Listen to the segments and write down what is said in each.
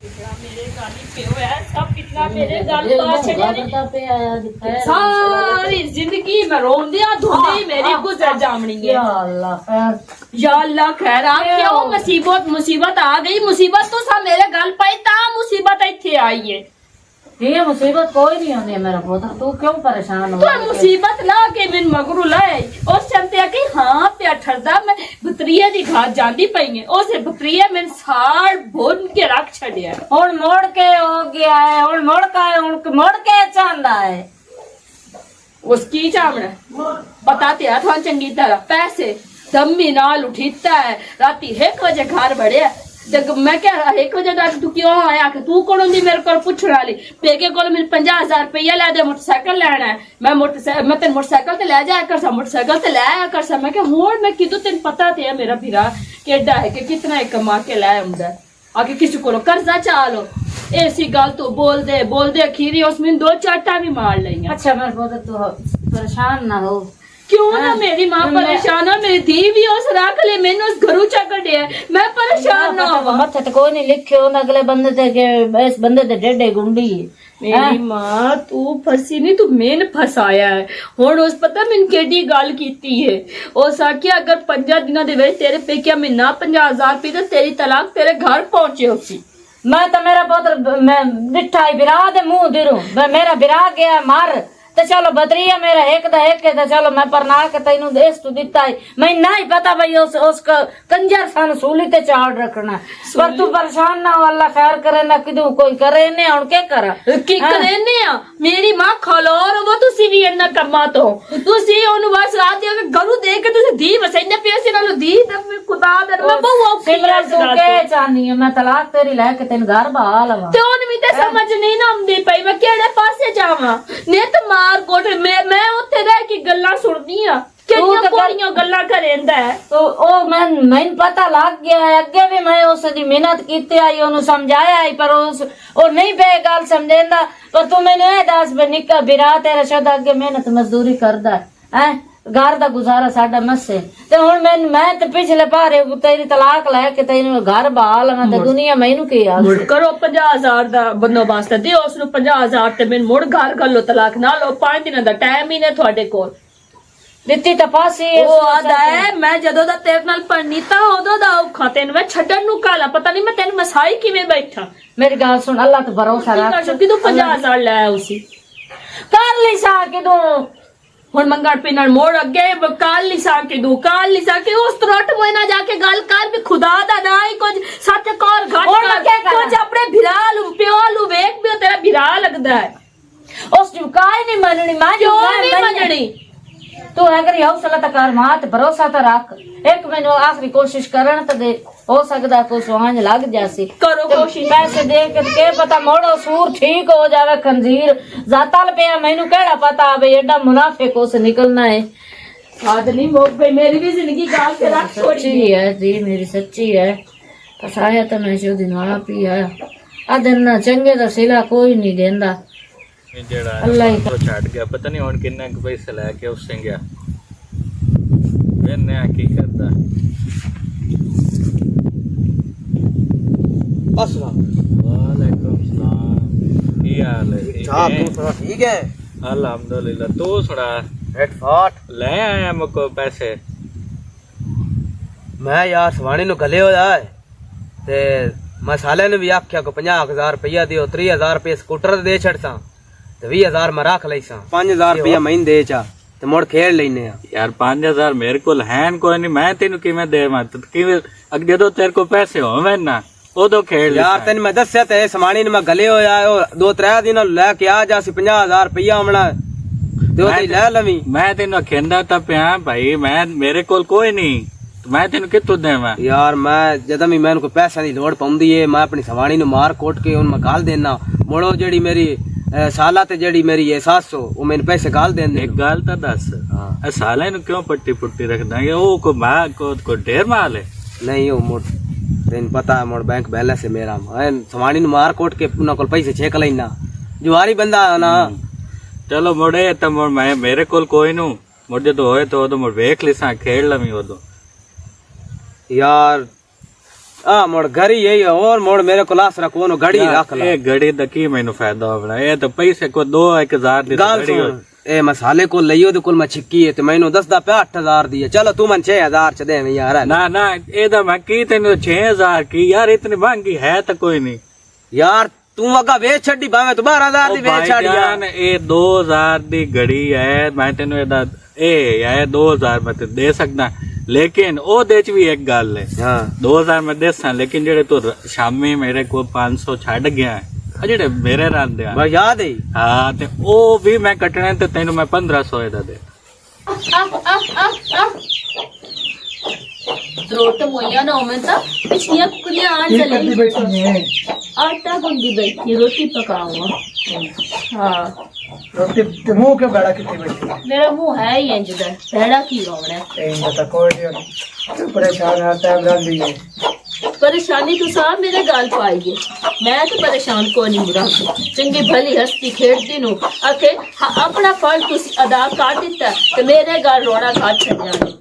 मेरे गाली पियो है सब कितना मेरे गाल पा छड़िया सारी जिंदगी में रोंदिया धुंदी मेरी गुजर जामनी है। या अल्लाह खैर आ क्यों मुसीबत आ गई। मुसीबत तो सब मेरे गल पाई ता मुसीबत इत्थे आई है। ये मुसीबत कोई नहीं होनी मेरा पुत्र, तू क्यों परेशान हो? तो मुसीबत ला के बिन मगरू लाए उस चलते कि हाँ पे ठरदा मैं बतरिया दी घाट जांदी पई है उस बतरिया में साड़ भोन के रख छड़िया हुन मोड़ के हो गया है, हुन मोड़ का है, हुन मोड़ के चांदा है। उसकी चामड़ा बताते हैं थान चंगी तरह पैसे दम्मी नाल उठीता है राती 1 बजे घर बड़े जब मैं क्या 1 बजे रात तू क्यों आया कि तू कौन दी मेरे को पुछण वाली पेके को मेरे 50,000 रुपया ले दे मोटरसाइकिल लेना है मैं तेन मोटरसाइकिल ते ले जाया कर सा मोटरसाइकिल ते ले आया कर सा मैं क्या हुन मैं किदू तेन पता ते है मेरा भिरा केडा है कि कितना कमा के ले आंदा आके किसी को कर्जा चा लो ऐसी गल तो बोल दे अखीरी उसमें 2 चाटा भी मार लेंगे। अच्छा मेरे पुत्र तू परेशान ना हो। क्यों ना मेरी माँ परेशान है मेरी धी भी उस राख ले मैंने उस घरू चकड़े है मैं परेशान ना हो। मत्थे ते कोई नहीं लिखे हो अगले बंदे ते के इस बंदे ते डेडे गुंडी मेरी माँ तू फसी नहीं तू मैंने फसाया है हुन उस पता मैंने केडी गल कीती है उस आखिया अगर 5 दिनों दे विच तेरे पेकिया महीना 50,000 रुपये तो तेरी तलाक तेरे घर पहुंचे होसी। मैं तो मेरा पुत्र मैं मिठाई बिरा दे मुंह दिरू मेरा बिरा गया मार तो चलो बदरिया मेरा एक है तो चलो मैं परनाल के तेनू देश तू दिता है मैं नहीं पता भाई उसका कंजर सन सूली ते चाड़ रखना पर तू परेशान ना हो अल्लाह खैर करे ना किदू कोई करे ने और क्या करा की करे ने मेरी मां खलोर वो तुसी भी इन्ना कमा तो तुसी ओनु बस रात के घरू दे के तुसी धी बसैने पैसे नालो धी मैं खुदा दे मैं बहु सिमरन तू के चाहनी है मैं तलाक तेरी लेके तेन घर बहाल हवा ते ओन भी ते समझ नहीं ना आंदी पई मैं केड़े पासे जावां ने तो मार कोट मैं उत्थे रह के गल्ला सुनदी आ कितनी कोड़ियां गल्ला करेंदा है तो ओ मैं पता लग गया है अगे भी मैं उस दी मेहनत कीते आई ओनु समझाया आई पर उस और नहीं पे गल समझेंदा पर तू मैंने दस बे निका बिरा तेरा शद अगे मेहनत मजदूरी करदा है घर दा गुजारा साडा मसे ते हुन मैं ते पिछले पारे तेरी तलाक लेके तेनु घर बहाल मैं ते दुनिया मैनू की आ करो 50,000 दा बंदोबस्त दे उस नु 50,000 ते मैं मुड़ घर कर लो तलाक ना लो 5 दिन दा टाइम ही ने ਤੁਹਾਡੇ ਕੋਲ ਦਿੱਤੀ ਤਾਂ ਪਾਸੀ ਉਹ ਆਦਾ ਹੈ ਮੈਂ ਜਦੋਂ ਦਾ ਤੇਰੇ ਨਾਲ ਪੜਨੀ ਤਾਂ ਉਦੋਂ ਦਾ ਔਖਾ ਤੈਨੂੰ ਮੈਂ ਛੱਡਣ ਨੂੰ ਕਾਲਾ ਪਤਾ ਨਹੀਂ ਮੈਂ ਤੈਨੂੰ ਮਸਾਈ ਕਿਵੇਂ ਬੈਠਾ ਮੇਰੀ ਗੱਲ ਸੁਣ ਅੱਲਾਹ ਤੇ ਭਰੋਸਾ ਰੱਖ ਕਿ ਤੂੰ 50,000 ਲੈ ਉਸੀ ਕਰ ਲਈ ਸਾ ਕਿ ਤੂੰ ਹੁਣ ਮੰਗੜ ਪੇ ਨਾਲ ਮੋੜ ਅੱਗੇ ਕਾਲ ਲਿਸਾ ਕੇ ਦੂ ਕਾਲ ਲਿਸਾ ਕੇ ਉਸ ਤਰਟ ਮੋਇਨਾ ਜਾ ਕੇ ਗੱਲ ਕਰ ਵੀ ਖੁਦਾ ਦਾ ਨਾ ਹੀ ਕੁਝ ਸੱਚ ਕੋਰ ਘਟ ਕੁਝ ਆਪਣੇ ਭਿਰਾਲ ਪਿਓਲੂ ਵੇਖ ਵੀ ਤੇਰਾ ਭਿਰਾ ਲੱਗਦਾ ਹੈ ਉਸ ਨੂੰ ਕਾਈ ਨਹੀਂ ਮੰਨਣੀ ਮੈਂ ਕਿਉਂ ਨਹੀਂ ਮੰਨਣੀ तू अगर हौसला तो कर मां ते भरोसा तो रख एक मैनू आखिरी कोशिश करन तो दे हो सकदा को सुहांज लग जासी करो कोशिश पैसे दे के पता मोड़ो सूर ठीक हो जावे खंजीर जातल पे मैनू केड़ा पता भाई एडा मुनाफिक उस निकलना है आदमी मोक भाई मेरी भी जिंदगी गाल के रख छोड़ी सच्ची है जी मेरी सच्ची है फसाया तो मैं जो दिन आप ही है आ दिन ना चंगे दा सिला कोई नहीं देंदा अल्लाह ही छड़ गया पता नहीं हुन किन्ने पैसे लेके उससे गया मैंने की करदा अस्सलाम वालेकुम सलाम की हाल है साहब तू थोड़ा ठीक है अल्हम्दुलिल्लाह तू सुना हेडफोन ले आया मुको पैसे मैं यार सवानी नु गले होया है ते मैं साले ने भी आख्या को 50,000 रुपया दियो 30,000 रुपये स्कूटर दे छड़सा ते 20,000 मैं रख लईसा 5,000 रुपया महीने दे चा ते मुड़ खेल लेने यार 5,000 मेरे को हैन कोई नहीं मैं तेन किवें देवां किवें अगे तो तेरे को पैसे होवे ना ओदो खेल यार तेन मैं दस्या ते समानी ने मैं गले होया और 2-3 दिन लेके आ जासी 50,000 रुपया हमना ते ओदी ले लवी मैं तेन खेंदा ता पिया भाई मैं मेरे कोल कोई नहीं मैं तेन कितों देवां यार मैं जदों भी मैनू कोई पैसा दी लोड़ पौंदी है मैं अपनी सवानी नु मार कोट के उन मैं गाल देना मोड़ो जेड़ी मेरी साला ते जेड़ी मेरी ये सासो वो मैंने पैसे गाल देंदे एक गाल ता दस हां साले नु क्यों पट्टी पुट्टी रखदा है ओ को मां को ढेर माल है नहीं वो मोड़ तेन पता है मोड़ बैंक बैलेंस है मेरा मैं सवानी नु मार कोट के उन कोल पैसे छेक लेना जुआरी बंदा ना चलो मोड़े त मोड़ मैं मेरे कोल कोई नु मोड़ जदों होए तो मोड़ वेख लिसा खेल लवी ओदो यार ਆ ਮੁੜ ਘਰੀ यही और मुड़ मेरे को लास रखो नो घड़ी रख ला ਇਹ ਘੜੀ ਦਾ ਕੀ ਮੈਨੂੰ ਫਾਇਦਾ ਹੋਣਾ ਇਹ ਤਾਂ ਪੈਸੇ ਕੋ 2-1000 ਦੀ गाल ਘੜੀ सुन ए मसाले को लियो ते कुल मैं छिक्की है ते मैनू दसदा पे 8000 दी है चलो तू मन 6000 च देवे यार ਨਾ ਨਾ ਇਹਦਾ ਮੈਂ ਕੀ ਤੈਨੂੰ 6000 ਕੀ ਯਾਰ ਇਤਨੀ ਮਹਿੰਗੀ ਹੈ ਤਾਂ ਕੋਈ ਨਹੀਂ यार तू अगा वे छड़ी भावे तू 12000 दी वे छड़ी यार ਭਾਈਜਾਨ ਇਹ 2000 ਦੀ ਘੜੀ ਹੈ ਮੈਂ ਤੈਨੂੰ ਇਹਦਾ ਇਹ ਹੈ 2000 ਮੈਂ ਤੇ ਦੇ ਸਕਦਾ ਲੇਕਿਨ ਉਹਦੇ ਚ ਵੀ ਇੱਕ ਗੱਲ ਹੈ हां 2000 ਮੈਂ ਦੇਸਾਂ ਲੇਕਿਨ ਜਿਹੜੇ ਤੂੰ ਸ਼ਾਮੀ ਮੇਰੇ ਕੋਲ 500 ਛੱਡ ਗਿਆ ਆ ਜਿਹੜੇ ਮੇਰੇ ਰਹਿੰਦੇ ਆ बस याद है ਹਾਂ ਤੇ ਉਹ ਵੀ ਮੈਂ ਕੱਟਣੇ ਤੇ ਤੈਨੂੰ ਮੈਂ 1500 ਇਹਦਾ ਦੇ रोट मोया ना मैं तो पिछलियां कुड़ियां आ चली आटा गुंदी बैठी रोटी पकाऊंगा हाँ रोटी ते मुंह के बड़ा कितनी बैठी मेरा मुंह है ही इंजदा बड़ा की होना नहीं बता कोई नहीं परेशान आता है ब्रांडी है परेशानी तो साहब मेरे गाल पाएगी मैं तो परेशान को नहीं बुरा चंगी भली हस्ती खेड़ती नु आखे अपना फल तुसी अदा कर दिता ते मेरे गाल रोना खा छड़ जाने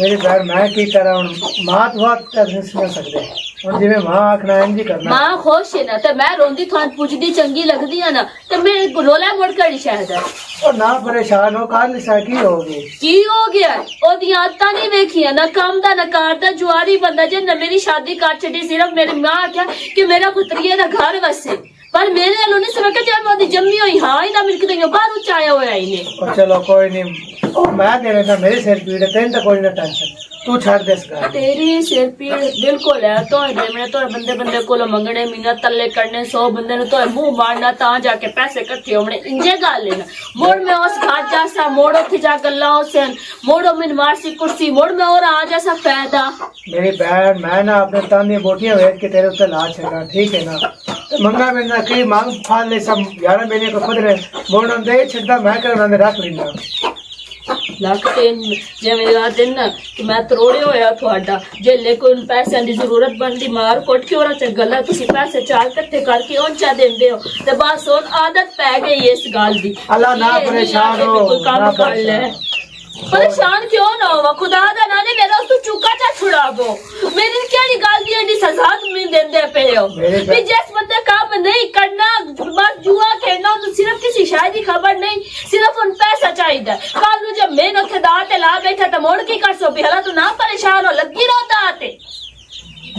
मेरे घर मैं की करा हूं मात बात कर नहीं सुन सकते और जिਵੇਂ मां आखना इंज ही करना मां खुश है ना ते मैं रोंदी थान पुछदी चंगी लगदी है ना ते मेरे रोला मुड़ कड़ी शायद है और ना परेशान हो काल लिसा की होगी की हो गया ओदी आदतां नहीं वेखियां ना काम दा ना कार दा जुआरी बंदा जे न मेरी शादी कर छड़ी सिर्फ मेरी मां आख्या कि मेरा पुत्रिये दा घर वसे पर मेरे नाल नहीं समझ के जब ओदी जम्मी होई हां इना मिलक दे बाहर उचाया होया इने और चलो कोई नहीं और मैं दे रहा मेरे सिर पीड़ है तेन तो कोई ना टेंशन तू छड़ दे इसका तेरी सिर पीड़ बिल्कुल है तो मैं तो बंदे बंदे को मंगने मीना तल्ले करने 100 बंदे ने तो मुंह मारना ता जाके पैसे इकट्ठे होने इंजे गाल लेना मोड़ में उस घाट जासा मोड़ उठ जा गल्ला से मोड़ो में मारसी कुर्सी मोड़ में और आ जैसा फायदा मेरी बहन मैं ना अपने तानी बोटियां भेज के तेरे उत्ते ला छड़ा ठीक है ना मंगा मिलना कई मांग फाल ले सब 11 महीने को खुद रहे मोड़ दे छड़ा मैं कर ना रख लेना ਲੱਖ ਤੇ ਜਿਵੇਂ ਆ ਦਿਨ ਕਿ ਮੈਂ ਤਰੋੜੇ ਹੋਇਆ ਤੁਹਾਡਾ ਜੇ ਲੈ ਕੋਈ ਪੈਸਿਆਂ ਦੀ ਜ਼ਰੂਰਤ ਬਣਦੀ ਮਾਰ ਕੋਟ ਕੇ ਉਹਨਾਂ ਚ ਗੱਲਾਂ ਤੁਸੀਂ ਪੈਸੇ ਚਾਲ ਇਕੱਠੇ ਕਰਕੇ ਉਹਨਾਂ ਦਿੰਦੇ ਹੋ ਤੇ ਬਸ ਹੁਣ ਆਦਤ ਪੈ ਗਈ ਇਸ ਗੱਲ ਦੀ ਅੱਲਾ ਨਾ ਪਰੇਸ਼ਾਨ ਹੋ ਕੋਈ ਕੰਮ ਕਰ ਲੈ परेशान क्यों ना हो खुदा दा नाने मेरा तू चुका चा छुड़ावो मेरी केड़ी गल दी एडी सजा तुम देंदे पे हो भी जिस बंदे काम नहीं करना बस जुआ खेलना तो सिर्फ किसी शायद की खबर नहीं सिर्फ उन पैसा चाहिए कल नु जब मैं उथे दाते ला बैठा तो मोड़ की कर सो भी हला तू ना परेशान हो लगी रहो दाते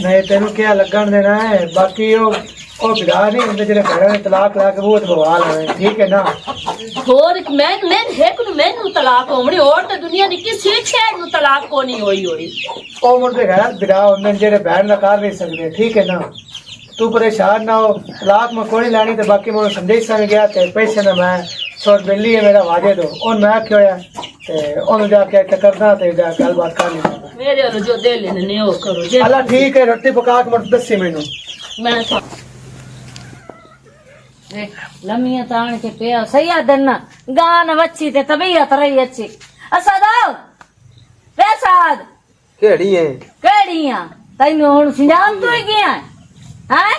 नहीं तेनू क्या लगन देना है बाकी ओ बिड़ा नहीं उनके जेरे घर में तलाक ला के वो बवाल है ठीक है ना और मैं एक नु मैं नु तलाक होनी और तो दुनिया दी किसी शहर नु तलाक को नहीं होई ओ मुड़ के घर बिड़ा उनके जेरे बहन ना कर नहीं सकते ठीक है ना तू परेशान ना हो तलाक में कोई लानी तो बाकी मैं संदेश में गया ते पैसे ना मैं छोड़ बिल्ली है मेरा वाजे दो और मैं क्या होया ते ओनु जाके करना ते जा गलबात कर लेना मेरे नु जो दे लेने ने ओ करो जे अल्लाह ठीक है रोटी पका के मत दसी मैनू मैं लम्मिया तान के पे सही दिन गान वच्छी ते तबीयत रही अच्छी असद वैसाद केड़ी है केड़ियां तैनू हुन सिंजान तो गया हैं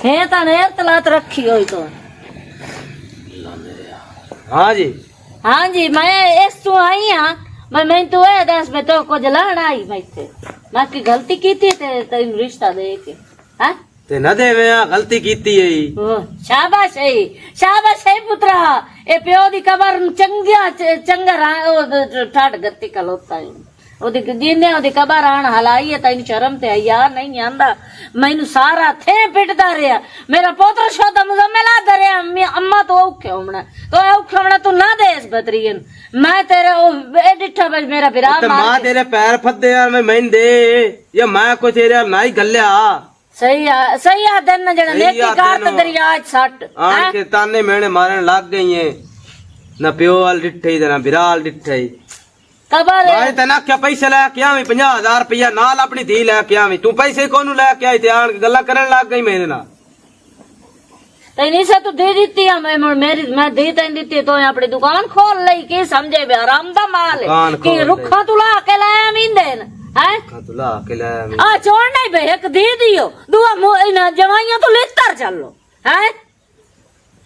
है ता ने तलात रखी होई तो हां जी मैं इस तो आई हां मैं तो ए दस में तो को जलाण आई मैं थे मैं की गलती की थी ते तैनू रिश्ता दे के हैं ते न देवे आ गलती कीती है शाबाश है पुत्रा ए प्यो दी कबर चंगा चंगा ठाट गत्ती कलोता है ओदी जिने ओदी कबर आण हलाई है तैनू शर्म ते यार नहीं आंदा मैनू सारा थे पिटदा रहा मेरा पोत्र शोदा मुजम्मिला दरे अम्मा तो औखे होना तू ना दे इस बदरीन मैं तेरे ओ ए डिठा बज मेरा बिरा ते मां तेरे पैर फद्दे यार मैं दे या मैं को तेरे नहीं गल्ल्या सही आ दिन जड़ा नेकी कार ते दरिया सट आन के ताने मेने मारन लग गई है ना प्यो वाल डिठे ना बिराल डिठे कबर भाई तना क्या पैसे ले के आवी 50000 रुपया नाल अपनी धी ले के आवी तू पैसे कोनु ले के आई ते आन गल्ला करन लग गई मेरे ना तैनी से तू दे देती है मैं दे तैन देती तो अपनी दुकान खोल लई के समझे बे आराम दा माल है कि रुखा तुला के लाया मींदे न हैं तुला के लाया आ छोड़ नहीं बे एक दे दियो दुआ ना जवाइयां तो लेतर चलो हैं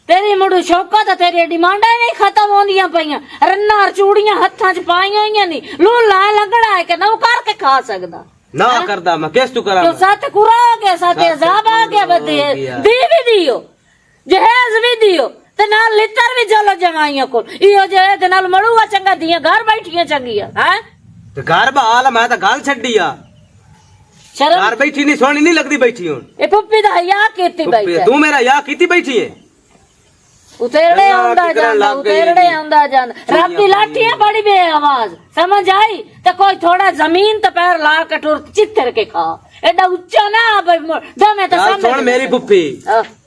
तेरी मुड़ू शौका तो तेरी डिमांडा नहीं खत्म होंदियां पईयां रन्ना चूड़ियां हत्थां च पाईयां होईयां नहीं लू ला लगड़ा है कि नौ करके खा सकदा ना करदा मैं किस तू करा तो साथ कुरा आ गया साथ अजाब आ गया बदे दी भी दियो जहेज भी दियो ते नाल लितर भी चलो जमाइया को इयो जे ते नाल मड़ुआ चंगा दिया घर बैठिया चंगिया हैं ते घर बहाल मैं तो गल छड्डी आ शर्म घर बैठी नहीं सोहनी नहीं लगदी बैठी हुन ए पुप्पी दा हया कीती बैठा तू मेरा या कीती बैठी है उतेरड़े आंदा जांदा राती लाठियां बड़ी बे आवाज समझ आई ते कोई थोड़ा जमीन ते पैर ला के टुर चित्तर के खा एडा उच्चा ना दमे ते समझ सुन मेरी पुप्पी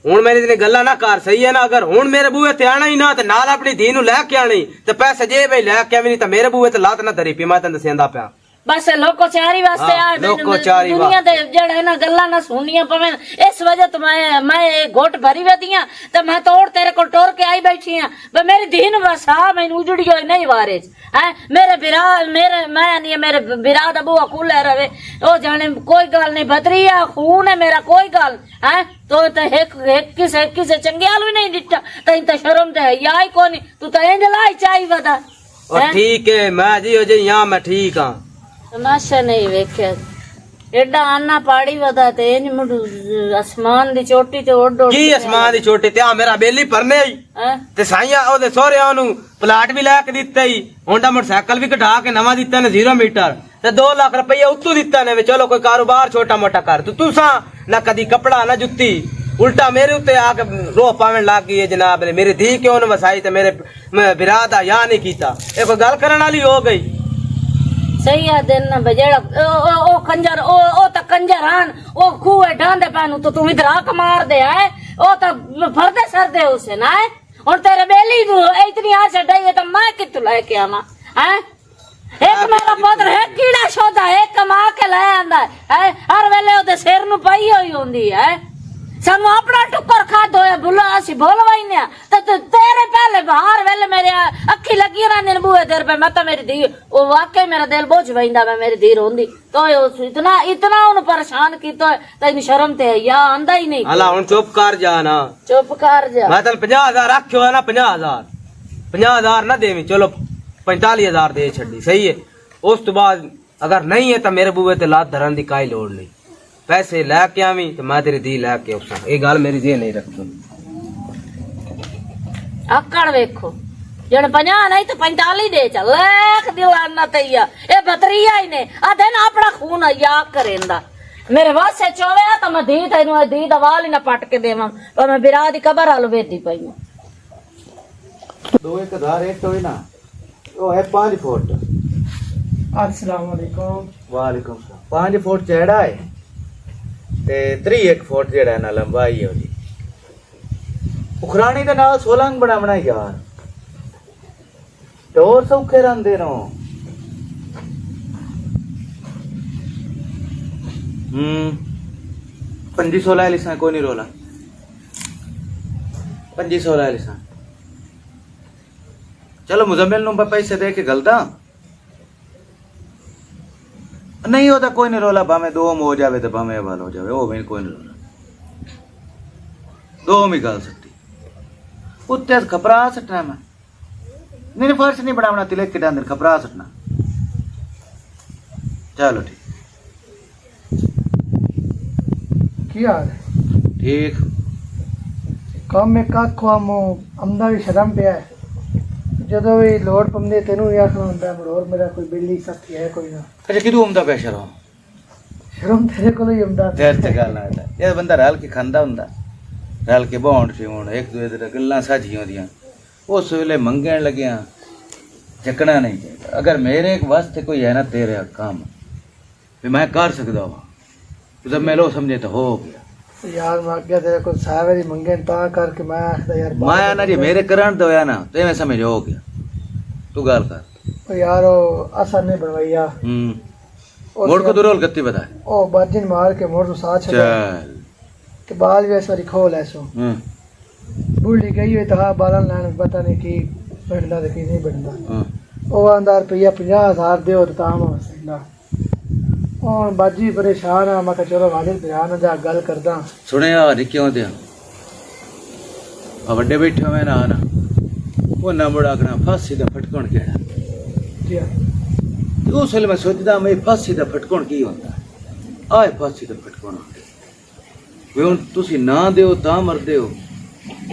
हुन मेरी इतनी गल्ला ना कर सही है ना अगर हुन मेरे बूहे ते आना ही ना ते नाल अपनी धी नु लेके आनी ते पैसे जे भाई लेके आवी नहीं ते मेरे बूहे ते लात ना धरी पी मैं तैਨੂੰ दसेंदा पिया बस लोको चारी वास्ते आ दुनिया दे जड़ा ना गल्ला ना सुनिया पवे इस वजह तो मैं घोट भरी वदियां ते मैं तोड़ तेरे को टोर के आई बैठी हां बे मेरी दीन वसा मैनू उजड़ी होई नहीं वारे हैं मेरे बिरा मेरे मैं नहीं मेरे बिरा दा बुआ खुले रवे ओ जाने कोई गल नहीं बदरिया खून है मेरा कोई गल हैं तो एक किसे चंगियाल भी नहीं दिता तई तो शर्म ते है आई कोनी तू तो इंज लाई चाई वदा और ठीक है मैं जी हो जे यहां मैं ठीक हां तमाशा नहीं वेख्या एडा आना पाड़ी वदा ते इंज मुंडू आसमान दी चोटी ते उड़ उड़ की आसमान दी चोटी ते आ मेरा बेली भरने आई हैं ते साईया ओदे सोहरिया नु प्लाट भी लेके दित्ता ही होंडा मोटरसाइकिल भी कढा के नवा दित्ता ने 0 मीटर ते 2 लाख रुपया उत्तू दित्ता ने चलो कोई कारोबार छोटा मोटा कर तू सा ना कदी कपड़ा ना जुत्ती उल्टा मेरे उत्ते आके रो पावन लाग गई है जनाब मेरी धी क्यों न वसाई ते मेरे बिरा दा या नहीं कीता ए कोई गल करन वाली हो गई सही आ दिन ना बजेड़ा ओ कंजर ओ त कंजरान ओ खूह ढांडे पानु तो तू इधर आक मार दे है ओ त फरदे सर दे उसे ना है और तेरे बेली तू इतनी आशा डई है तो मैं कितु लेके आवा हैं एक मेरा पुत्र है कीड़ा शोधा एक कमा के ले आंदा है हर वेले ओदे सिर नु पई होई होंदी है सानू अपना टुकर खादो है बुला असी बोलवाइने तो तेरे पहले बाहर वेले मेरे अखी लगी रहने बुए तेरे पे मत मेरी धी ओ वाकई मेरा दिल बोझ वइंदा मैं मेरी धी रोंदी तो इतना उन परेशान कीतो तैਨੂੰ शर्म ते या आंदा ही नहीं हला हुन चुप कर जा ना चुप कर जा मैं तन 50000 रखियो है ना 50000 ना देवी चलो 45000 दे छड़ी सही है उस तो बाद अगर नहीं है तो मेरे बुए ते लात धरन दी काई लोड़ नहीं पैसे लेके आवी तो मैं तेरी दी लेके आऊं ये गल मेरी जे नहीं रखतो आकड़ देखो जण 50 नहीं तो 45 दे चल लाख दिलाना तैया ए बतरिया ही ने आ दिन अपना खून या करेंदा मेरे वास्ते चोवे तो मैं दी तैनू दी दवाल ही ना पट के देवां पर मैं बिरा दी कबर हल वेदी पई दो एक आधार एक तो ही ना वो है 5 फुट अस्सलाम वालेकुम वालेकुम सलाम 5 फुट चौड़ा है ते 3 फुट जेड़ा ना लंबाई है ਉਹਦੀ ਉਖਰਾਣੀ ਦੇ ਨਾਲ 16 ਬਣਾਉਣਾ ਯਾਰ ਟੋਰ ਸੌਖੇ ਰਹਿੰਦੇ ਰਹੋ 500 ਲੈ ਲਿਸਾਂ ਕੋਈ ਨਹੀਂ ਰੋਲਾ 500 ਲੈ ਲਿਸਾਂ ਚਲੋ ਮੁਜ਼ਮਿਲ ਨੂੰ ਪੈਸੇ ਦੇ ਕੇ ਗਲਦਾ नहीं होता कोई नहीं रोला भावे 2 हो जावे तो भावे हवाल हो जावे वो भी कोई नहीं रोला 2 ही गल सकती उत्ते खपरा सटना मैं नहीं फर्श नहीं बनावना तिलक के अंदर खपरा सटना चलो की हाल है ठीक काम में का खुआमो अमदा भी शर्म पे है ਜਦੋਂ ਵੀ ਲੋੜ ਪੰਦੇ ਤੈਨੂੰ ਵੀ ਆਖਣਾ ਹੁੰਦਾ ਮਰੋਰ ਮੇਰਾ ਕੋਈ ਬਿੱਲੀ ਸਾਥੀ ਹੈ ਕੋਈ ਨਾ अच्छा किदू आमदा पैसा रहो ਸ਼ਰਮ ਤੇਰੇ ਕੋਲ ਹੀ ਆਉਂਦਾ तेरे ते गल ना ये बंदा रल के खांदा हुंदा रल के बौंड फिउण एक दूजे दे गल्लां साझियां होंदियां उस वेले मंगण लग्या झकना नहीं चाहिए अगर मेरे वास्ते कोई है ना तेरे काम भी मैं कर सकदा हूं जब मैं लो समझे तो हो गया यार मैं आगे तेरे को सावे दी मंगे ता करके मैं आखदा यार माया ना जी मेरे करण तो होया ना ते मैं समझ हो गया तू गल कर ओ यार ओ असर नहीं बनवाइया मोड़ को दुरोल गत्ती बता ओ बाजिन मार के मोड़ तो साथ चल ते बाल भी ऐसा खोल ऐसो बुढ़ी गई हुई तो हाँ बालन लाने पता नहीं की बनदा ते की नहीं बनदा ओ आंदा रुपया 50000 दियो तो ताम होंदा ਹੁਣ ਬਾਜੀ ਪਰੇਸ਼ਾਨ ਆ ਮੈਂ ਕਿਹਾ ਚਲੋ ਵਾਲਿਦ ਬਿਆਨ ਦਾ ਗੱਲ ਕਰਦਾ ਸੁਣਿਆ ਨਹੀਂ ਕਿਉਂ ਦਿਆਂ ਆ ਵੱਡੇ ਬੈਠੇ ਹੋਏ ਨਾ ਨਾ ਉਹ ਨਾ ਮੁੜਾਕਣਾ ਫਾਸੀ ਦਾ ਫਟਕਣ ਕਿਹੜਾ ਜੀ ਉਸ ਵੇਲੇ ਮੈਂ ਸੋਚਦਾ ਮੈਂ ਫਾਸੀ ਦਾ ਫਟਕਣ ਕੀ ਹੁੰਦਾ ਆਏ ਫਾਸੀ ਤੇ ਫਟਕਾਉਣਾ ਵੇ ਹੁਣ ਤੁਸੀਂ ਨਾ ਦਿਓ ਤਾਂ ਮਰਦੇ ਹੋ,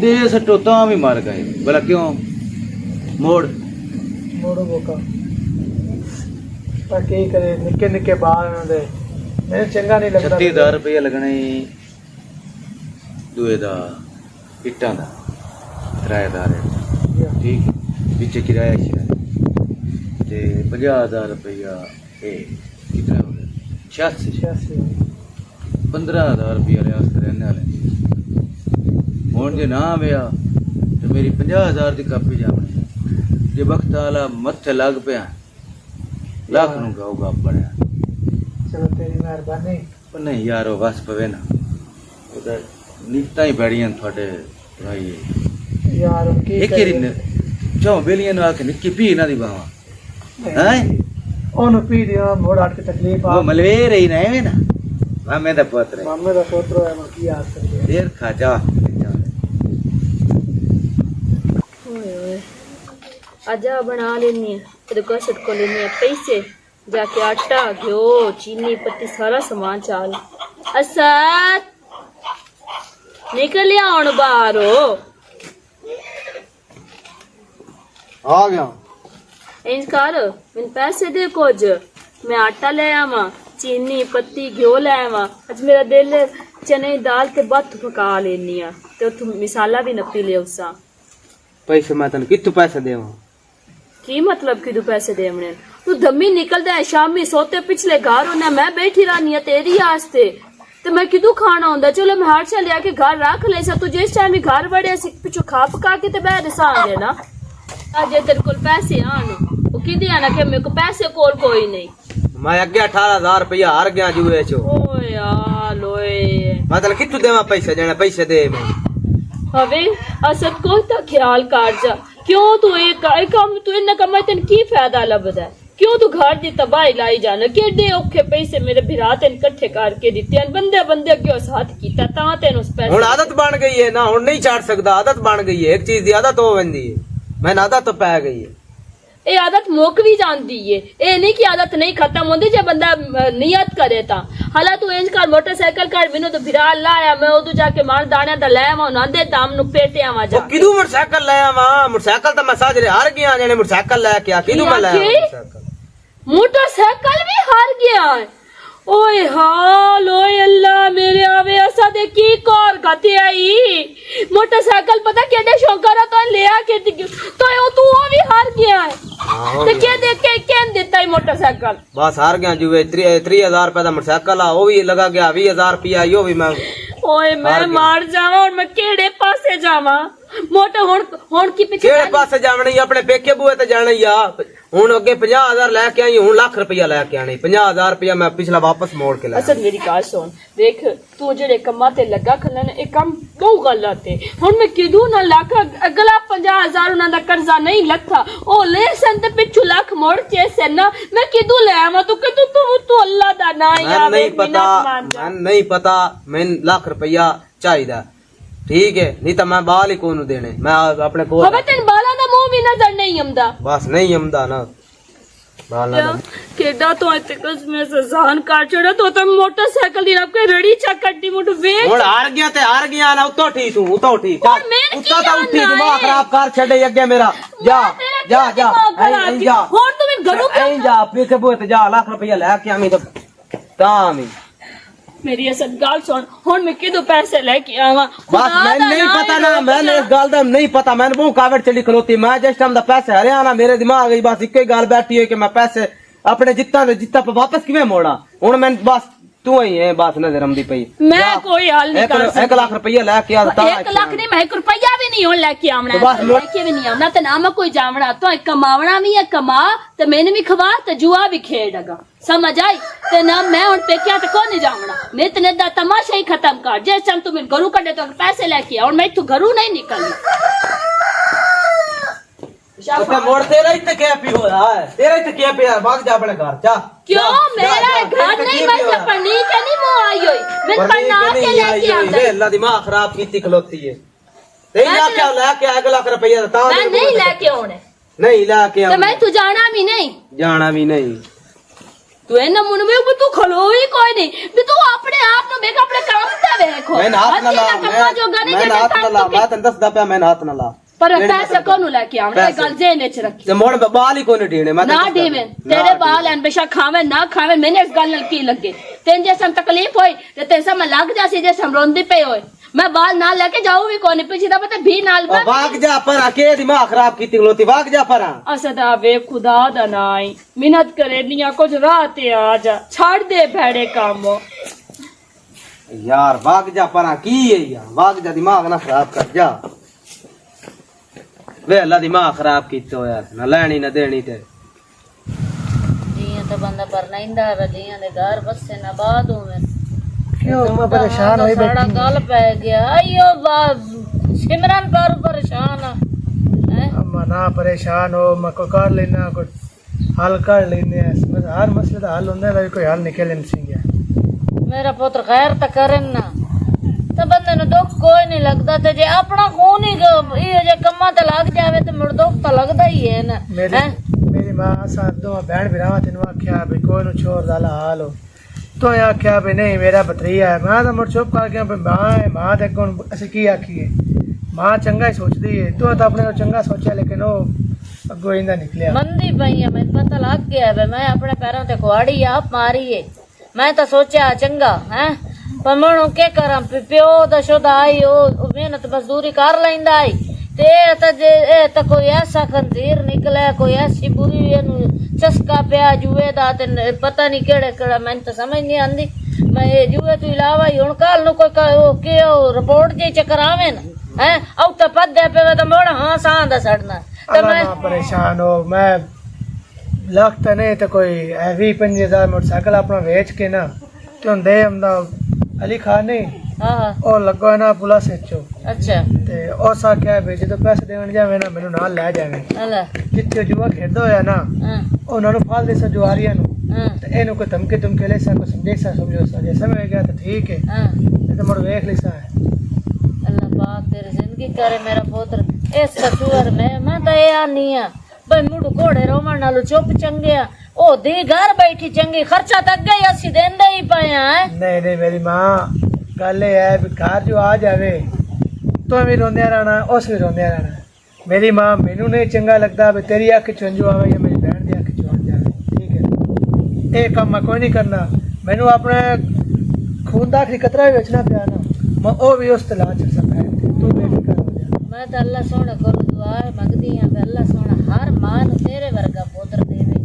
ਦੇ ਸੱਟੋ ਤਾਂ ਵੀ ਮਰ ਗਏ ਭਲਾ ਕਿਉਂ? ਮੋੜੋ ਮੌਕਾ ਪਰ ਕੀ ਕਰੇ, ਨਿੱਕੇ ਨਿੱਕੇ ਬਾਲ ਉਹਨਾਂ ਦੇ ਮੈਨੂੰ ਚੰਗਾ ਨਹੀਂ ਲੱਗਦਾ। 36000 ਰੁਪਏ ਲੱਗਣੇ ਦੂਏ ਦਾ, ਇੱਟਾਂ ਦਾ ਕਿਰਾਏਦਾਰ ਹੈ, ਠੀਕ ਹੈ, ਵਿੱਚ ਕਿਰਾਇਆ ਸ਼ਰਾਇਆ ਤੇ 50000 ਰੁਪਇਆ ਇਹ ਕਿਤਨਾ ਹੋ ਗਿਆ 86 15,000 ਰੁਪਇਆ ਰਿਆਸ ਕਰਨ ਵਾਲੇ। ਹੁਣ ਜੇ ਨਾ ਵਿਆ ਤੇ ਮੇਰੀ 50,000 ਦੀ ਕਾਪੀ ਜਾਵਣੀ, ਜੇ ਵਕਤ ਆਲਾ ਮੱਥੇ ਲੱਗ ਪਿਆ ਲੱਖ ਨੂੰ ਗਾਊਗਾ ਬਣਿਆ। ਚਲੋ ਤੇਰੀ ਮਿਹਰਬਾਨੀ। ਪਰ ਨਹੀਂ ਯਾਰ ਉਹ ਵਸ ਪਵੇ ਨਾ, ਉਹਦਾ ਨੀਤਾਂ ਹੀ ਬੜੀਆਂ ਤੁਹਾਡੇ ਭਾਈ ਯਾਰ ਹੁਣ ਕੀ ਇੱਕ ਹੀ ਚੋਂ ਬੇਲੀਆਂ ਨੂੰ ਆ ਕੇ ਨਿੱਕੀ ਪੀ ਇਹਨਾਂ ਦੀ ਬਾਵਾ ਹੈ ਉਹਨੂੰ ਪੀ ਦਿਓ ਮੋੜ ਹਟ ਕੇ ਤਕਲੀਫ ਆ। ਉਹ ਮਲਵੇ ਰਹੀ ਨਾ ਐਵੇਂ ਨਾ ਮਾਮੇ ਦਾ ਪੁੱਤ ਰੇ ਮਾਮੇ ਦਾ ਪੋਤਰਾ ਹੈ, ਮੈਂ ਕੀ ਆਸ ਕਰਦੇ ਦੇਰ ਖਾ ਜਾ आजा बना लेनी है, तेरे को सट को लेनी है पैसे, जाके आटा घ्यो चीनी पत्ती सारा सामान चाल। असद निकल आउण बाहर हो। आ गया। इंज कर मैंने पैसे दे कुछ, मैं आटा ले आवा, चीनी पत्ती घ्यो ले आवा। अज मेरा दिल चने दी दाल ते बत्त पका लेनी है ते तू मसाला भी नपी ले उसा। पैसे मैं तेन कितों पैसे देवां? की मतलब कि तू पैसे देवने? तू दम्मी निकलदा है शामी सोते पिछले घर होना, मैं बैठी रहनी है तेरी आस्ते ते मैं किदू खाना होंदा। चलो मैं हार से लिया के घर रख ले सा, तू जिस टाइम भी घर बड़े पिछू खा पका के ते बैठ सांगे ना। अज तेरे कोल पैसे आन ओ किदे आना के मेरे को पैसे कोल कोई नहीं। मैं अगे 18,000 रुपया हार गया जुए चो। ओ यार लोए मैं तेन कितों देवां पैसे? जेने पैसे दे मैं हवे असद को ता ख्याल कर जा। क्यों तू एक काम तू इन्ना कमा तेन की फायदा लभदा है? क्यों तू घर दी तबाही लाई जाना? केडे औखे पैसे मेरे भिरा तेन इकट्ठे करके दिते हैं, बंदे बंदे अगे साथ कीता ता तेन उस पैसे। हुण आदत बन गई है ना, हुण नहीं छाड़ सकदा। आदत बन गई है, एक चीज दी आदत हो वंदी है, मैंने आदत तो पै गई है। ये आदत मुक भी जाती है, ये नहीं कि आदत नहीं खत्म होती जे बंदा नियत करे ता। हालां तू इंज कर मोटरसाइकिल कर मैनू तो भिरा लाया, मैं उदू जाके मार दाने दा ले आवां ना दे दाम नु पेटे आवां जा। वो किदू मोटरसाइकिल ले आवां? मोटरसाइकिल तो मैं साजरे हार गया, जेने मोटरसाइकिल ले के आ किदू मैं ले आवां मोटरसाइकिल? मोटरसाइकिल भी हार गया है। ओए हाल ओए अल्लाह मेरे आवे असा दे की कार गते आई मोटरसाइकिल पता केडे शौकरा तो ले आके तो तू वो भी हार गया है ते के देख के केन देता है मोटरसाइकिल? बस हार गया जुए। 30,000 रुपए दा मोटरसाइकिल आ, वो भी लगा गया। 20,000 रुपया यो भी मैं ओए मैं मार जावा और मैं केड़े पासे जावा? मोटर हुन की पीछे केड़े पासे जावना ही? अपने पेके बुए ते जाना ही आ। हुन अगे 50,000 लेके आई, हुन लाख रुपया लेके आने। 50,000 रुपया मैं पिछला वापस मोड़ के लाया। असद मेरी बात सुन, देख तू जेड़े कम्मा ते लगा खलन ए कम बहु गलत है। हुन मैं किदू ना लाख अगला 50,000 उना दा कर्जा नहीं लथा, ओ ले सन ते पिछू लाख मोड़ के से ना मैं किदू ले आवा? तू कि तू अल्लाह दा ना या नहीं पता, मैं नहीं पता। मैं लाख रुपया चाहिदा, ठीक है? नहीं तो मैं बाल ही कोनू देने, मैं अपने को हवे तेन बाला दा मुंह भी नजर नहीं आंदा। बस नहीं आमदा ना बाल ना। केडा तो इते कस में से जान काट चढ़ा तो मोटरसाइकिल दी रख के रड़ी चा कट्टी मुठ वेच। हुन हार गया ते हार गया ना, उतो ठीक हूं, उतो ठीक। और मैं उतो तो उठी दिमाग खराब कर छड़े अगे मेरा। जा जा जा ऐ जा और तुम घरों ऐ जा अपने के बुए ते जा, लाख रुपया लेके आमी तो तामी। मेरी असद गाल सुन, हुन मैं किदो पैसे लेके आवा? बस मैंने नहीं पता ना, मैंने इस गाल दा नहीं पता। मैंने बहुत कावड़ चली खलोती, मैं जिस टाइम दा पैसे हरिया ना मेरे दिमाग गई बस एक ही गाल बैठी है कि मैं पैसे अपने जितना पे वापस किवें मोड़ा। हुन मैं बस तू ही है बस नजर आंदी पई। मैं कोई हाल नहीं कर सकती। 1 लाख रुपया लेके आ। 1 लाख नहीं, मैं 1 रुपया भी नहीं हो लेके आमना, तो बस लेके भी नहीं आमना ते ना मैं कोई जावना। तो कमावना भी है, कमा ते मैंने भी खवा ते जुआ भी खेडगा, समझ आई? ते ना मैं हुन पेकिया ते को नहीं जावना। नित नित दा तमाशा ही खत्म कर। जिस टाइम तू मैं घरू कड्डे तो पैसे लेके आ और मैं तू घरू नहीं निकलनी। तो मोड़ तेरा ही तो क्या पी हो रहा है? तेरा ही तो क्या पी है? भाग जा अपने घर जा। क्यों मेरा घर नहीं बस पढ़नी के नहीं मुंह आई हुई मैं पढ़ना के लेके आंदा। ये अल्लाह दिमाग खराब कीती खलोती है। ते लेके 1 लाख रुपया ता मैं नहीं लेके आने, नहीं लेके तो मैं तू जाना भी नहीं। जाना भी नहीं। तू ए नमूने में भी तू खलो ही कोई नहीं भी तू अपने आप नु देख अपने काम ते देखो मैं हाथ न ला मैं हाथ न ला मैं तन दसदा पिया मैं हाथ न ला पर पैसे कोनु लेके आवना ये गल जेने च रखी ते मोड़ बाल ही कोने ढीने मैं ना ढीवे तेरे बाल हैं बेशक खावे ना खावे मैंने इस गल नाल की लगे तेन जैसा तकलीफ होई ते तैसा मैं लग जासी जैसा रोंदी पे होए मैं बाल ना लेके जाऊं भी कोनी पीछे दा पता भी नाल भाग जा पर के दिमाग खराब कीती गलोती भाग जा पर असदा वे खुदा दा नाई मिन्नत करे निया कुछ राह ते आ जा छाड़ दे भैड़े काम यार भाग जा पर की है यार भाग जा दिमाग ना खराब कर जा वे अल्लाह दिमाग खराब कीते हो यार ना लेनी ना देनी ते जियां तो बंदा परनाइंदा है जियां दे घर बसे ना बाद होवे क्यों मैं परेशान होई साड़ा बैठी गल पै गया आइयो सिमरन पर परेशान है अम्मा ना परेशान हो मैं को कर लेना को हल कर लेने हर मसले का हल होने वाला कोई हल निकल नहीं सी गया मेरा पुत्र खैर तो करन ना तो बंदे नु दुख कोई नहीं लगता ते जे अपना खून ही ये जे कम्मा ते लग जावे ते मुड़ दुख तो लगदा ही है ना मेरी मां साथ दो बहन बिरावा तेन आख्या भाई कोई नु छोड़ दाला हाल हो तो आख्या भी नहीं मेरा भतरीया है मैं तो मुड़ चुप कर गया मां ते कौन असि की आखिए मां चंगा ही सोचती है तू तो अपने को चंगा सोचा लेकिन वो अगो इंदा निकलिया मंदी पई है मैं पता लग गया है मैं अपने पैरों ते कुआड़ी आप मारी है मैं तो सोचा चंगा है पर मणो के करा प्यो दा शुदा आई ओ मेहनत मजदूरी कर लैंदा आई ते तो कोई ऐसा खंजीर निकले कोई ऐसी बुरी चस्का पिया जुए दा ते पता नहीं केड़े केड़ा मैंने तो समझ नहीं आंदी मैं ये जुए तो इलावा ही हुण कल नु कोई रिपोर्ट जे चक्कर आवे ना है औ तो पदे पे तो मोड़ हां सां दा सड़ना तो मैं परेशान हो मैं लगता नहीं तो कोई 20-25,000 मोटरसाइकिल अपना बेच के ना क्यों दे हमदा अली खान नहीं हां और लगो ना पुलिस चो अच्छा ते और सा क्या है जो पैसे देवन जावे ना मेनू नाल ले जावे अल्लाह जिथे जुआ खेदो होया ना हां उन्हां नु फाल दे जुआरियां नु हां ते एनु को धमके तुमके ले सा को समझे सा समझो सा जे समझ गया तो ठीक है हां नहीं तो मोड़ देख ली सा अल्लाह पाक तेरी जिंदगी करे मेरा पुत्र इस सचुअर मैं तो ये आनी है भाई मुड़ घोड़े रोवण नालों चुप चंगिया ओ दी घर बैठी चंगी खर्चा तक गई असि देंदे ही पाया है नहीं मेरी मां गल है घर जो आ जावे तो भी रोंदे रहना उस भी रोंदे रहना मेरी मां मैनू नहीं चंगा लगता भी तेरी अख चंजू आवे या मेरी बहन दी अख चुन जावे ठीक है ये काम मैं कोई नहीं करना मैनू अपने खून दा आखिरी कतरा भी बेचना पिया ना मैं ओ भी उस तला चल सकता है तू बेफिक्र हो जा मैं तो अल्लाह सोने को दुआ मंगदी हां अल्लाह सोना हर मां नु तेरे वर्गा पुत्र देवे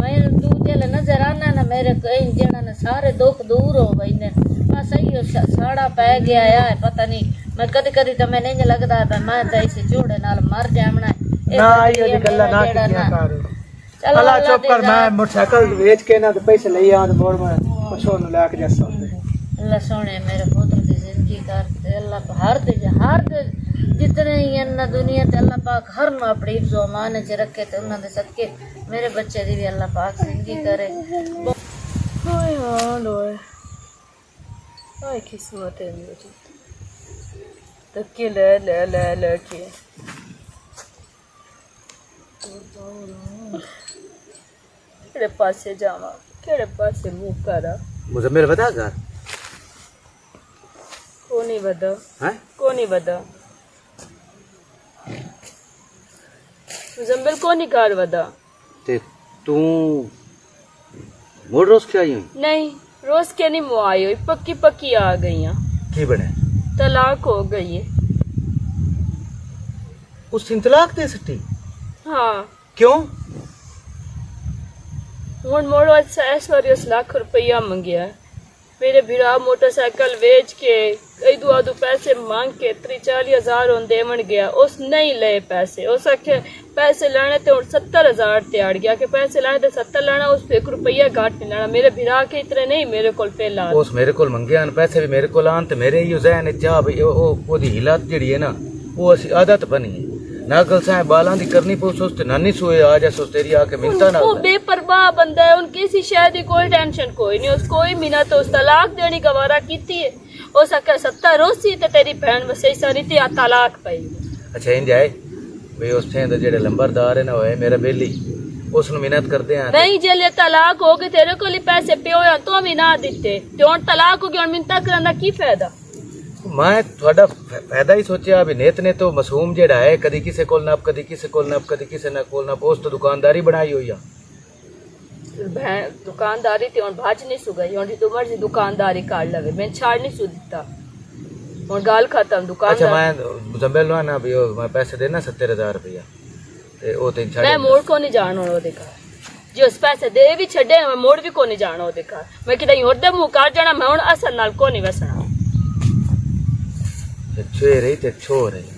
मैं तू जेल नजर आना ना मेरे कई जणा ने सारे दुख दूर हो गए ने मैं सही साड़ा पै गया है पता नहीं मैं कदी कदी तो मैं नहीं लगदा मैं तो इस जोड़े नाल मर जावना ना आइयो दी गल्ला ना किया कर चलो अल्लाह चुप कर मैं मोटरसाइकिल बेच के ना तो पैसे ले आ तो मोड़ में कुछ और लेके जा सकते अल्लाह सोने मेरे पुत्र की जिंदगी कर दे अल्लाह हर जितने ही अन्ना दुनिया ते अल्लाह पाक हर नु अपनी हिफ्ज़ो अमान च रखे ते उन्हां दे सदके मेरे बच्चे दी भी अल्लाह पाक जिंदगी करे हाय हाल होए हाय किस्मत है मेरी धक्के ले के केड़े पासे जावा केड़े पासे मुंह करा मुझे मेरे बता घर कोनी बदा हैं कोनी बदा मुजम्मिल कोनी कार बदा ते तू मोड़ रोज क्या आई नहीं रोज के नहीं मुँह आई हुई पक्की पक्की आ गई हैं की बने तलाक हो गई है उस तलाक दे सकती हाँ क्यों हूँ मोड़ो 140 लाख रुपया मंगया है मेरे भिरा मोटरसाइकिल बेच के आदू पैसे मांग के 40,000 देवन गया उस नहीं ले पैसे उस आखे पैसे लेने तो 70,000 ते अड़ गया कि पैसे लेने तो 70 लेना उस 1 रुपया घट नहीं लेना मेरे भिरा के इतने नहीं मेरे को पहला उस मेरे को मंगे आन पैसे भी मेरे को आन ते मेरे ही जहन चा भाई ओदी हिलत जिहड़ी है ना वो असी आदत बनी है नागल साहब बालां दी करनी पो सोच नानी सोए आ जा सोच तेरी आके मिलता ना वो बेपरवाह बंदा है उनकी किसी शायद ही कोई टेंशन कोई नहीं उस कोई मिना तो उस तलाक देनी गवारा कीती है उस अकर 70 रोसी ते तेरी बहन वसई सारी ते तलाक पई अच्छा इंज आए भाई उस थे जेड़े लंबरदार है ना होए मेरा बेली ਉਸ ਨੂੰ ਮਿਹਨਤ ਕਰਦੇ ਆ नहीं जेले तलाक हो गए तेरे को पैसे पे हो तो भी ना दिते ते हुन तलाक हो गया हुन मिन्नतां करन दा की फायदा ਮੈਂ ਤੁਹਾਡਾ ਫਾਇਦਾ ਹੀ ਸੋਚਿਆ ਵੀ ਨੇਤ ਨੇ ਤਾਂ ਮਾਸੂਮ ਜਿਹੜਾ ਹੈ ਕਦੀ ਕਿਸੇ ਕੋਲ ਨੱਪ ਕਦੀ ਕਿਸੇ ਕੋਲ ਨੱਪ ਕਦੀ ਕਿਸੇ ਨਾ ਕੋਲ ਨੱਪ ਉਸ ਤੋਂ ਦੁਕਾਨਦਾਰੀ ਬਣਾਈ ਹੋਈ ਆ दुकानदारी ते हुन भाज नहीं सु गई हुन तो मर्जी दुकानदारी कर लवे मैं छाड़ नहीं सु दिता हुन गाल खत्म ਅੱਛਾ दुकानदार ਮੈਂ ਮੁਜ਼ੰਮਲ ਨੂੰ ਨਾ ਵੀ ਉਹ ਮੈਂ ਪੈਸੇ ਦੇਣਾ 70000 ਰੁਪਇਆ ਤੇ ਉਹ ਤੇ ਛੱਡ मैं मोड़ को नहीं जान ओदे घर जो उस पैसे दे भी छड़े मैं मोड़ भी को नहीं जान ओदे घर मैं किते होर दे मुंह काट जाना मैं हुन असल नाल को नहीं वसना ਛੇ ਰਹੀ ਤੇ ਛੋ ਰਹੀ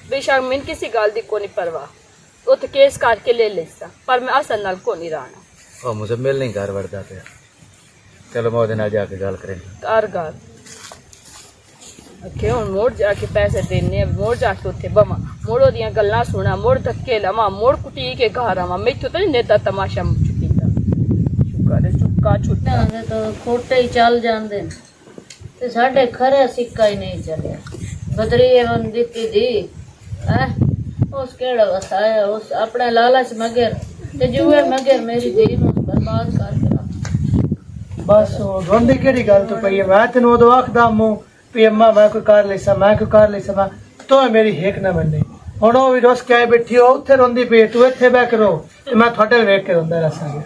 बेशक मैं किसी गाल दी को नहीं परवाह उत केस करके ले लेसा पर मैं असल नाल को नहीं रहना ਉਹ ਮੁਜ਼ੰਮਲ ਨਹੀਂ ਘਰ ਵੜਦਾ ਪਿਆ ਚਲੋ ਮੈਂ ਉਹਦੇ ਨਾਲ ਜਾ ਕੇ ਗੱਲ ਕਰਾਂਗਾ कार गाल अखे हुन मोड़ जाके पैसे देने मोड़ जाके उथे बमा मोड़ो दियां गल्लां सुना मोड़ धक्के लवा मोड़ कुटी के घर आवा मैथों तो नहीं नेता तमाशा छुटीता शुक्र है चुक्का छुट्टा ना तो खोटे ही चल जाते ते साडे खरे सिक्का ही नहीं चलिया बदरी एवं दित्ती दी हैं उस केड़ा वसाया उस अपने लालच मगर ते जुए मगर मेरी दी नूं बर्बाद करके रख बस रोंदी केड़ी गल तो पई है मैं तेन उदों आखदा मूं भी अम्मा मैं कोई कर ले सा मैं कोई कर ले सा तो मेरी हेक ना मन्ने हुण ਉਹ ਵੀ ਰੁੱਸ ਕੇ ਆਈ ਬੈਠੀ ਹੋ ਉੱਥੇ ਰੋਂਦੀ ਪਈ ਤੂੰ ਇੱਥੇ ਬਹਿ ਕੇ ਰੋ ਤੇ ਮੈਂ ਤੁਹਾਡੇ ਵੱਲ ਵੇਖ ਕੇ ਰੋਂਦਾ ਰਸਾਂਗਾ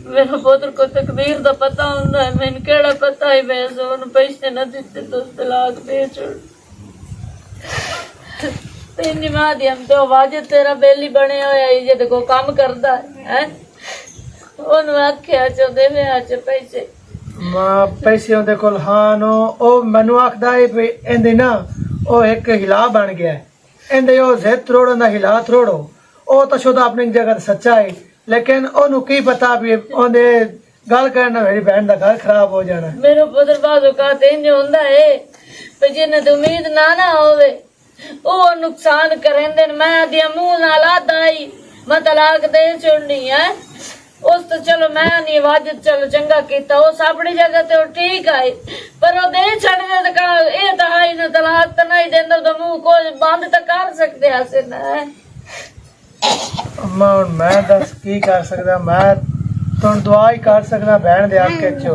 मेरे पुत्र को तकदीर दा पता हुंदा है मैनू केड़ा पता है मैं सोन पैसे न दिते तो तलाक दे छोड़ तेरी मां दी हम तो वाजिद तेरा बेली बने होया है जे को काम करदा है ओनु आख्या चो देवे आ च पैसे ਮਾਂ ਪੈਸੇ ਉਹਦੇ ਕੋਲ ਹਨ ਉਹ ਮੈਨੂੰ ਆਖਦਾ ਹੈ ਵੀ ਇਹਦੇ ਨਾ ਉਹ ਇੱਕ ਹਿਲਾ ਬਣ ਗਿਆ ਇਹਦੇ ਉਹ ਜ਼ਿੱਦ ਤਰੋੜਨ ਦਾ ਹਿਲਾ ਤਰੋੜੋ ਉਹ ਤਾਂ ਸ਼ੁੱਧ ਆਪਣੀ ਜਗ੍ਹਾ ਤੇ ਸੱਚਾ ਹੈ ਲੇਕਿਨ ਉਹਨੂੰ ਕੀ ਪਤਾ ਵੀ ਉਹਨੇ ਗੱਲ ਕਰਨ ਨਾਲ ਮੇਰੀ ਭੈਣ ਦਾ ਘਰ ਖਰਾਬ ਹੋ ਜਾਣਾ मेरे पुत्र बाजो का इंज हुंदा है पे जिन्ने तो उम्मीद ना होवे ओ नुकसान करेंदे मैं दिया मुंह नाल आदाई मैं तलाक दे छोड़नी है उस तो चलो मैं नहीं वाजिद चलो चंगा कीता उस अपनी जगह ते ठीक आई पर ओ दे छड़ने ते का ए ता आई न तलाक ता नहीं देंदा तो मुंह को बंद ता कर सकदे हसे ना अम्मा हुण मैं दस की कर सकदा मैं तुम दुआ ही कर सकदा भैन दे आके चो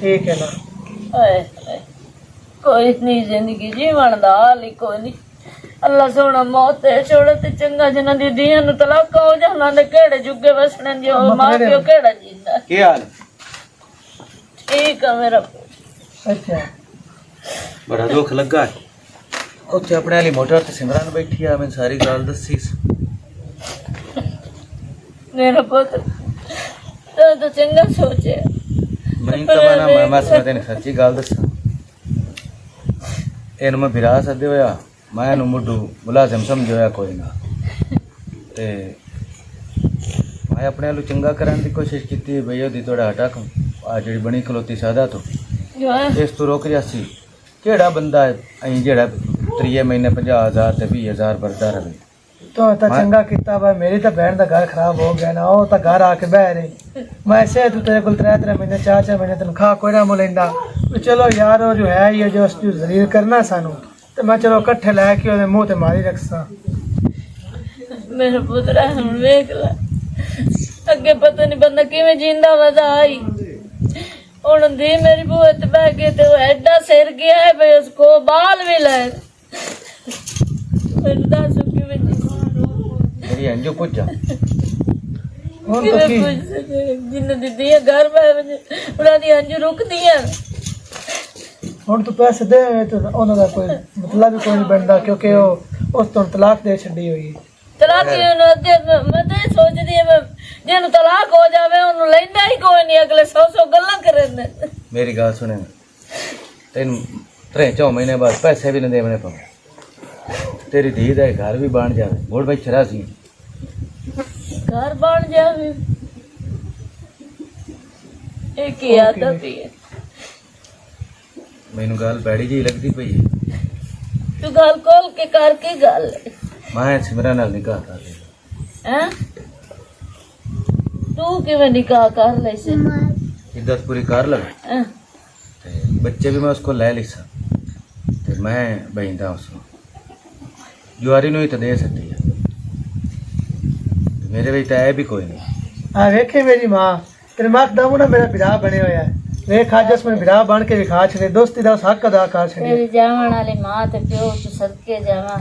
ठीक है ना ओए ओए, कोई नहीं जिंदगी जीवन दा हाल ही कोई नहीं अल्लाह सोना मौत है छोड़ ते चंगा जना दी दियां नु तलाक हो जाना ने केड़े जुगे वसने दी ओ मां पियो केड़ा जींदा ਕੀ ਹਾਲ ठीक है मेरा अच्छा ਬੜਾ ਦੁੱਖ ਲੱਗਾ ਹੈ। ਉੱਥੇ ਆਪਣੇ ਵਾਲੀ ਮੋਟਰ ਤੇ ਸਿਮਰਨ ਬੈਠੀ ਆ ਮੈਂ ਸਾਰੀ ਗੱਲ ਦੱਸੀ ਸੀ मेरा पुत्र तो चंगा सोचे ਮੈਨੂੰ ਤਾਂ ਮੈਂ ਤੈਨੂੰ ਸੱਚੀ ਗੱਲ ਦੱਸਾਂ ਇਹਨੂੰ ਮੈਂ ਵਿਰਾਹ ਸੱਦੇ ਹੋਇਆ ਮੈਂ ਇਹਨੂੰ ਮੁੱਢੂ ਮੁਲਾਜ਼ਮ ਸਮਝਿਆ ਕੋਈ ਨਾ ਤੇ ਮੈਂ ਆਪਣੇ ਵੱਲੋਂ ਚੰਗਾ ਕਰਨ ਦੀ ਕੋਸ਼ਿਸ਼ ਕੀਤੀ ਬਈ ਉਹਦੀ ਥੋੜਾ ਹਟਕ ਆ ਜਿਹੜੀ ਬਣੀ ਖਲੋਤੀ ਸਾਦਾ ਤੋਂ जो है ਇਸ ਤੋਂ ਰੁਕ ਜਾਸੀ ਕਿਹੜਾ ਬੰਦਾ ਅਹੀਂ ਜਿਹੜਾ ਤਰੀਏ ਮਹੀਨੇ 50000 ਤੇ 20000 ਭਰਦਾ ਰਹੇ तो चंगा किता भाई मेरी तो बहन का घर खराब हो गया ना वो तो घर आके बह रही मैं ऐसे तू तेरे को 3 महीने 4 महीने तनख्वाह कोई ना मुलेंदा चलो यार वो जो है ये जो जलील करना सानू तो मैं चलो इकट्ठे लैके ओदे मुंह ते मारी रखसा मेरा पुत्र हम वेख ला अगे पता नहीं बंदा किवें जींदा वदा आई हुन दी मेरी बूहे ते बैठ गई ते वो एडा सिर गया है भाई उसको बाल भी ले मेरे दास किवें ਮੇਰੀ ਅੰਜੂ ਪੁੱਛਾ हुन तो की जिन्हें दीदी घर में उन्होंने दी अंजू रुक दिया हुन तू पैसे दे तो उन्हां दा कोई मतलब भी कोई नहीं बनदा क्योंकि वो उस तो तलाक दे छड़ी हुई तलाक मैं तो सोचती है जिन्हें तलाक हो जावे उन्हें लेंदा ही कोई नहीं अगले 100 गल्लां करेंदे ਮੇਰੀ ਗੱਲ ਸੁਣੇ ਤੈਨੂੰ 3-4 ਮਹੀਨੇ ਬਾਅਦ ਪੈਸੇ ਵੀ ਨਹੀਂ ਦੇਣੇ ਪਵੇ ਤੇਰੀ ਧੀ ਦਾ ਘਰ ਵੀ ਬਣ ਜਾਵੇ ਮੋੜ ਵਿੱਚ ਛਰਾ ਸੀ घर बन जावे एक ही आदत ही है ਮੈਨੂੰ ਗੱਲ ਬੈੜੀ ਜੀ ਲੱਗਦੀ ਪਈ ਹੈ तू गल खोल के कर की गल ਮੈਂ ਸਿਮਰਨ ਨਾਲ ਨਿਕਾਹ ਕਰ ਲਿਆ हैं तू किवें निकाह कर ले से ਇੱਜ਼ਤ ਪੂਰੀ ਕਰ ਲਵੇ हैं? ਤੇ ਬੱਚੇ ਵੀ ਮੈਂ ਉਸਕੋ ਲੈ ਲਿਆ ਤੇ ਮੈਂ ਬੈਂਦਾ ਉਸਨੂੰ ਜੁਆਰੀ ਨੂੰ ਹੀ ਤਾਂ ਦੇ ਸਕਦੀ ਹੈ ਮੇਰੇ ਵਿੱਚ ਤਾਂ ਇਹ ਵੀ ਕੋਈ ਨਹੀਂ ਆ ਵੇਖੇ ਮੇਰੀ ਮਾਂ ਤੇਰੇ ਮਾਂ ਦਮ ਨਾ ਮੇਰਾ ਵਿਰਾਹ ਬਣਿਆ ਹੋਇਆ ਹੈ। ਵੇਖ ਅੱਜ ਉਸ ਮੈਂ ਵਿਰਾਹ ਬਣ ਕੇ ਵਿਖਾ ਛੜੇ ਦੋਸਤੀ ਦਾ ਉਸ ਹੱਕ ਅਦਾ ਕਰ ਛੜੇ ਤੇਰੀ ਜਾਵਣ ਵਾਲੀ ਮਾਂ ਤੇ ਪਿਓ ਤੂੰ ਸਦਕੇ ਜਾਵਾਂ